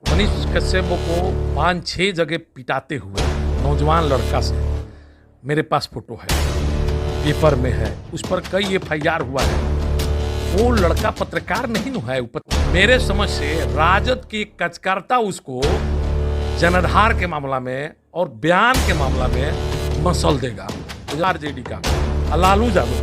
मनीष कश्यप को 5-6 जगह पिटाते हुए नौजवान लड़का से मेरे पास फोटो है, पेपर में है, उस पर कई FIR हुआ है। वो लड़का पत्रकार नहीं न है। मेरे समझ से राजद के कार्यकर्ता उसको जनाधार के मामला में और बयान के मामला में मसल देगा। RJD का लालू यादव,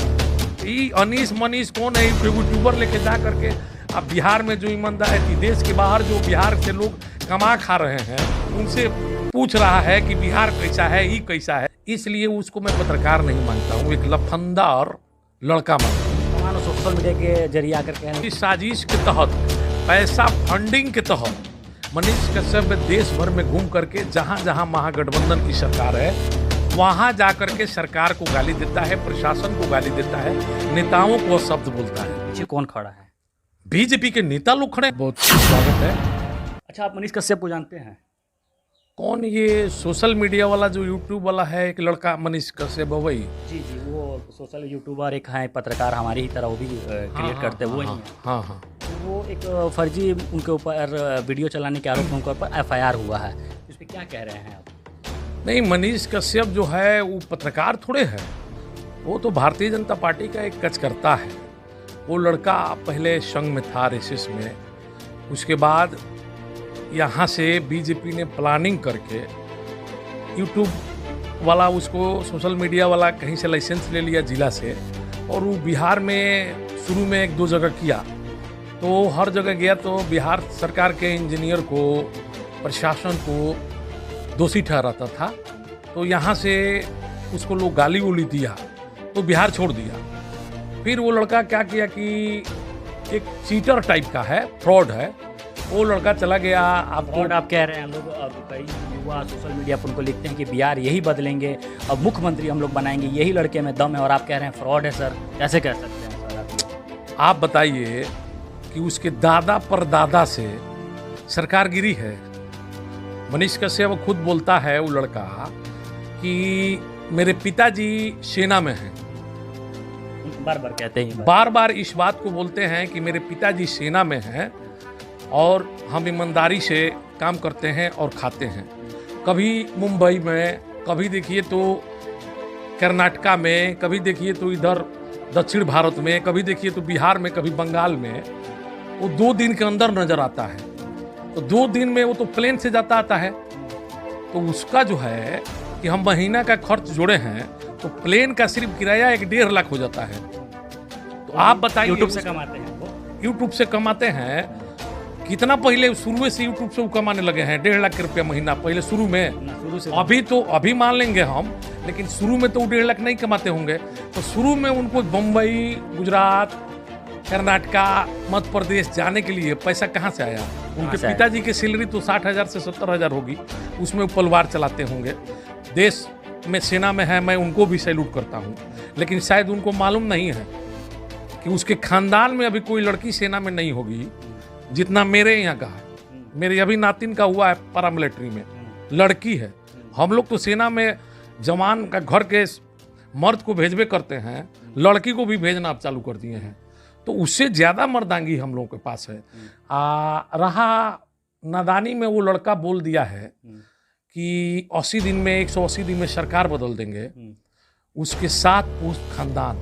अनीस मनीष कौन है? यूट्यूबर लेके जा करके अब बिहार में जो ईमानदार है, देश के बाहर जो बिहार से लोग कमा खा रहे हैं, उनसे पूछ रहा है कि बिहार कैसा है, ये कैसा है। इसलिए उसको मैं पत्रकार नहीं मानता हूँ, एक लफंदा और लड़का मानता हूँ। सोशल मीडिया के जरिए आकर के इस साजिश के तहत, पैसा फंडिंग के तहत मनीष कश्यप देश भर में घूम करके जहाँ जहाँ महागठबंधन की सरकार है वहाँ जाकर के सरकार को गाली देता है, प्रशासन को गाली देता है, नेताओं को शब्द बोलता है। पीछे कौन खड़ा है? बीजेपी के नेता लोग खड़े। बहुत स्वागत है। अच्छा, आप मनीष कश्यप को जानते हैं? कौन? ये सोशल मीडिया वाला जो यूट्यूब वाला है, एक लड़का मनीष कश्यप वही? जी, वो सोशल यूट्यूबर एक है, पत्रकार हमारी ही तरह, वो भी क्रिएट करते हुए हैं। हाँ। वो एक फर्जी उनके ऊपर वीडियो चलाने के आरोप में उनके ऊपर FIR हुआ है। इस पर क्या कह रहे हैं आप? नहीं, मनीष कश्यप जो है वो पत्रकार थोड़े है, वो तो भारतीय जनता पार्टी का एक कार्यकर्ता है। वो लड़का पहले संघ में था, RSS में, उसके बाद यहाँ से बीजेपी ने प्लानिंग करके यूट्यूब वाला उसको सोशल मीडिया वाला कहीं से लाइसेंस ले लिया जिला से, और वो बिहार में शुरू में 1-2 जगह किया, तो हर जगह गया तो बिहार सरकार के इंजीनियर को, प्रशासन को दोषी ठहराता था। तो यहाँ से उसको लोग गाली उली दिया तो बिहार छोड़ दिया। फिर वो लड़का क्या किया कि एक चीटर टाइप का है, फ्रॉड है, वो लड़का चला गया। आप कह रहे हैं, लोग अब कई युवा सोशल मीडिया पर उनको लिखते हैं कि बिहार यही बदलेंगे, अब मुख्यमंत्री हम लोग बनाएंगे, यही लड़के में दम है, और आप कह रहे हैं फ्रॉड है। सर, कैसे कह सकते हैं सर? आप बताइए कि उसके दादा परदादा से सरकार गिरी है। मनीष कश्यप खुद बोलता है, वो लड़का, कि मेरे पिताजी सेना में हैं। बार कहते हैं, बार इस बात को बोलते हैं कि मेरे पिताजी सेना में हैं और हम ईमानदारी से काम करते हैं और खाते हैं। कभी मुंबई में, कभी देखिए तो कर्नाटका में, कभी देखिए तो इधर दक्षिण भारत में, कभी देखिए तो बिहार में, कभी बंगाल में। वो 2 दिन के अंदर नजर आता है, तो 2 दिन में वो तो प्लेन से जाता आता है। तो उसका जो है कि हम महीना का खर्च जोड़े हैं तो प्लेन का सिर्फ किराया 1-1.5 लाख हो जाता है। तो आप बताइए, यूट्यूब से कमाते हैं वो? यूट्यूब से कमाते हैं। कितना पहले शुरू से यूट्यूब से वो कमाने लगे हैं 1.5 लाख रुपया महीना, पहले शुरू से। अभी मान लेंगे हम, लेकिन शुरू में तो 1.5 लाख नहीं कमाते होंगे। तो शुरू में उनको मुंबई, गुजरात, कर्नाटका, मध्य प्रदेश जाने के लिए पैसा कहाँ से आया? उनके पिताजी की सैलरी तो 60,000 से 70,000 होगी, उसमें वो परिवार चलाते होंगे। देश में सेना में है, मैं उनको भी सैल्यूट करता हूँ, लेकिन शायद उनको मालूम नहीं है कि उसके खानदान में अभी कोई लड़की सेना में नहीं होगी जितना मेरे यहाँ का है। मेरे अभी नातिन का हुआ है पैरामिलिट्री में, लड़की है। हम लोग तो सेना में जवान का घर के मर्द को भेजबे करते हैं, लड़की को भी भेजना आप चालू कर दिए हैं। तो उससे ज़्यादा मर्दांगी हम लोगों के पास है। रहा नादानी में, वो लड़का बोल दिया है कि 80 दिन में, 180 दिन में सरकार बदल देंगे। उसके 7 पुश्त खानदान,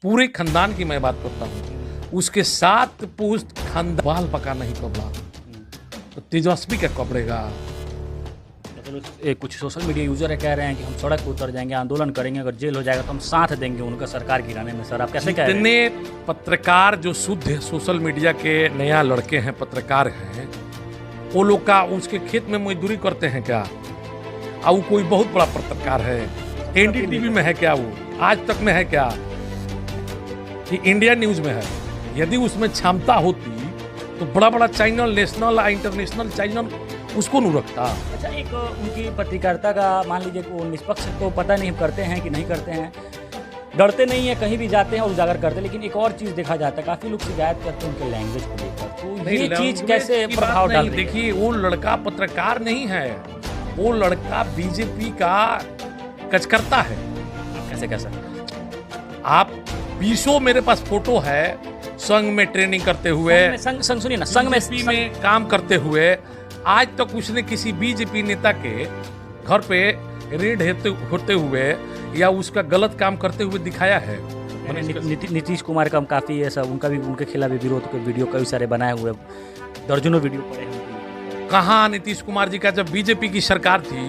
पूरे खानदान की मैं बात करता हूँ, उसके 7 पुश्त खानदान बाल पका नहीं कपड़ा, तो तेजस्वी का कपड़ेगा। कुछ सोशल मीडिया यूजर कह रहे हैं कि हम सड़क पर उतर जाएंगे, आंदोलन करेंगे, अगर जेल हो जाएगा तो हम साथ देंगे उनका सरकार गिराने में। सर, आप कैसे कह रहे हैं? जितने पत्रकार जो शुद्ध सोशल मीडिया के नया लड़के हैं, पत्रकार हैं, वो लोग का उसके खेत में मजदूरी करते हैं क्या? वो कोई बहुत बड़ा पत्रकार है? NDTV में है क्या? वो आज तक में है क्या? कि इंडिया न्यूज में है? यदि उसमें क्षमता होती तो बड़ा बड़ा चैनल, नेशनल इंटरनेशनल चैनल उसको नहीं रखता। अच्छा, एक उनकी पत्रकारिता का मान लीजिए वो निष्पक्ष तो पता नहीं करते हैं कि नहीं करते हैं, डरते नहीं है, कहीं भी जाते हैं और उजागर करते हैं। लेकिन एक और चीज़ देखा जाता है, काफ़ी लोग शिकायत करते हैं उनके लैंग्वेज को लेकर, तो ये चीज़ कैसे प्रभाव डाल रही है? देखिए, वो लड़का पत्रकार नहीं है, वो लड़का बीजेपी का कार्यकर्ता है। कैसे कह सकते हैं आप? 20 मेरे पास फोटो है, संघ में ट्रेनिंग करते हुए, संघ सुनिए ना, संघ बीजेपी में काम करते हुए, आज तक उसने किसी बीजेपी नेता के घर पे रेड होते हुए या उसका गलत काम करते हुए दिखाया है? नीतीश कुमार का हम काफ़ी ऐसा उनका भी, उनके खिलाफ भी विरोध के वीडियो कई सारे बनाए हुए, दर्जनों वीडियो पड़े हैं। कहाँ नीतीश कुमार जी का जब बीजेपी की सरकार थी,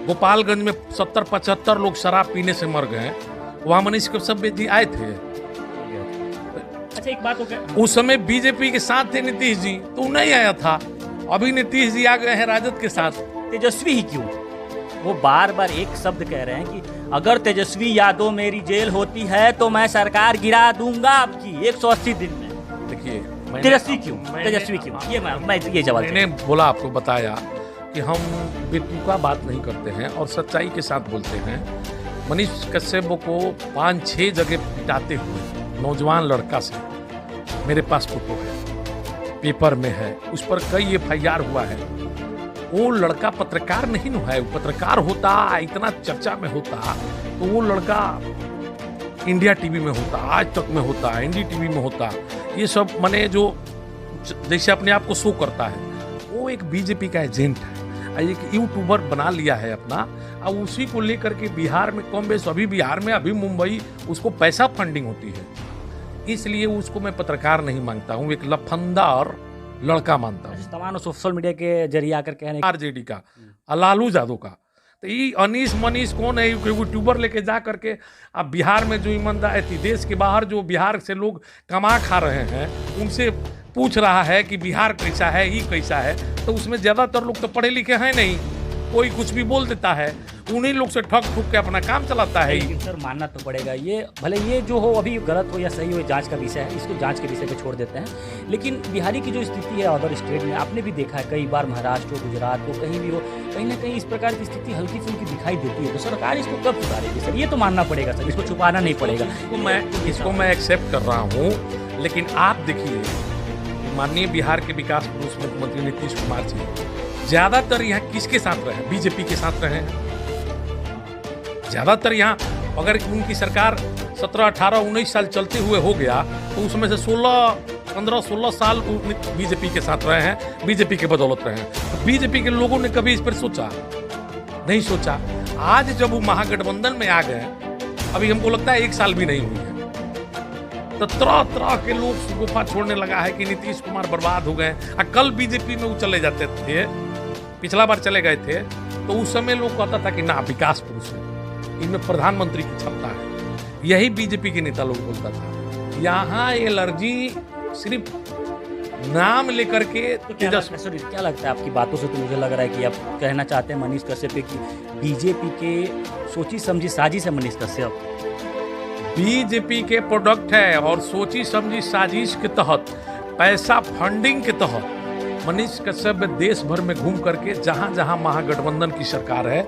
गोपालगंज में 70-75 लोग शराब पीने से मर गए, वहाँ मनीष कश्यप जी आए थे। अच्छा एक बात हो गया, उस समय बीजेपी के साथ थे नीतीश जी, तो नहीं आया था। अभी नीतीश जी आ गए हैं राजद के साथ। तेजस्वी ही क्यों? वो बार बार एक शब्द कह रहे हैं कि अगर तेजस्वी यादव मेरी जेल होती है तो मैं सरकार गिरा दूंगा आपकी 180 दिन में। देखिए तेजस्वी क्यों, तेजस्वी क्यों, ये जवाब मैंने बोला, आपको बताया कि हम बेतुका बात नहीं करते हैं और सच्चाई के साथ बोलते हैं। मनीष कश्यप को 5-6 जगह पिटाते हुए नौजवान लड़का से मेरे पास फोटो है, पेपर में है, उस पर कई FIR हुआ है। वो लड़का पत्रकार नहीं न है, वो पत्रकार होता, इतना चर्चा में होता तो वो लड़का इंडिया टीवी में होता, आज तक में होता, NDTV में होता। ये सब माने जो जैसे अपने आप को शो करता है, वो एक बीजेपी का एजेंट है, एक यूट्यूबर बना लिया है अपना, और उसी को लेकर के बिहार में कम बेश, अभी बिहार में, अभी मुंबई, उसको पैसा फंडिंग होती है। इसलिए उसको मैं पत्रकार नहीं मानता हूँ, एक लफंदार लड़का मानता हूँ। तमाम सोशल मीडिया के जरिए आकर कह रहे हैं RJD का, लालू यादव का, तो ये अनीस मनीष कौन है? यूट्यूबर लेके जा करके अब बिहार में जो ईमानदार थी, देश के बाहर जो बिहार से लोग कमा खा रहे हैं, उनसे पूछ रहा है कि बिहार कैसा है, ये कैसा है, तो उसमें ज़्यादातर लोग तो पढ़े लिखे हैं नहीं, कोई कुछ भी बोल देता है, उन्हीं लोग से ठग ठुक के अपना काम चलाता है। लेकिन सर मानना तो पड़ेगा, ये भले ये जो हो अभी गलत हो या सही हो, ये जांच का विषय है, इसको जांच के विषय पे छोड़ देते हैं। लेकिन बिहारी की जो स्थिति है अदर स्टेट में, आपने भी देखा है कई बार, महाराष्ट्र हो, गुजरात हो, कहीं भी हो, कहीं ना कहीं इस प्रकार की स्थिति हल्की फुल्की दिखाई देती है। तो सरकार इसको कब सुधारेगी सर? ये तो मानना पड़ेगा सर, इसको छुपाना नहीं पड़ेगा। इसको मैं एक्सेप्ट कर रहा हूँ, लेकिन आप देखिए माननीय बिहार के विकास पुरुष मुख्यमंत्री नीतीश कुमार जी ज्यादातर यहाँ किसके साथ रहे? बीजेपी के साथ रहे हैं ज्यादातर। यहाँ अगर उनकी सरकार 17, 18, 19 साल चलते हुए हो गया तो उसमें से 15-16 साल बीजेपी के साथ रहे हैं, बीजेपी के बदौलत रहे हैं। तो बीजेपी के लोगों ने कभी इस पर सोचा नहीं सोचा। आज जब वो महागठबंधन में आ गए, अभी हमको लगता है 1 साल भी नहीं हुई है, तो तरह तरह के लोग गुफा छोड़ने लगा है कि नीतीश कुमार बर्बाद हो गए। कल बीजेपी में वो चले जाते थे, पिछला बार चले गए थे, तो उस समय लोग कहता था कि ना विकास पुरुष है, इनमें प्रधानमंत्री की क्षमता है, यही बीजेपी के नेता लोग बोलता था। यहाँ एलर्जी सिर्फ नाम लेकर के। तो क्या लगता है आपकी बातों से? तो मुझे लग रहा है कि आप कहना चाहते हैं मनीष कश्यप की बीजेपी के सोची समझी साजिश है। मनीष कश्यप बीजेपी के प्रोडक्ट है और सोची समझी साजिश के तहत, पैसा फंडिंग के तहत मनीष कश्यप देश भर में घूम करके जहां जहां महागठबंधन की सरकार है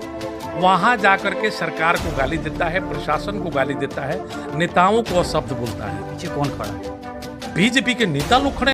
वहां जाकर के सरकार को गाली देता है, प्रशासन को गाली देता है, नेताओं को शब्द बोलता है। पीछे कौन खड़ा है? बीजेपी के नेता लोग खड़े